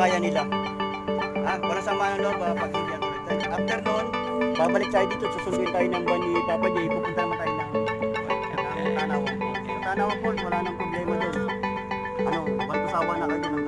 kaya nila. Walang sama ng loob pag hindi yan ulit. After noon, babalik tayo dito, susunduin tayo ng van ni Papa J, pupunta naman tayo ng Tanawan Falls. Sa Tanawan Falls, wala nang problema doon. Bantusawa na kayo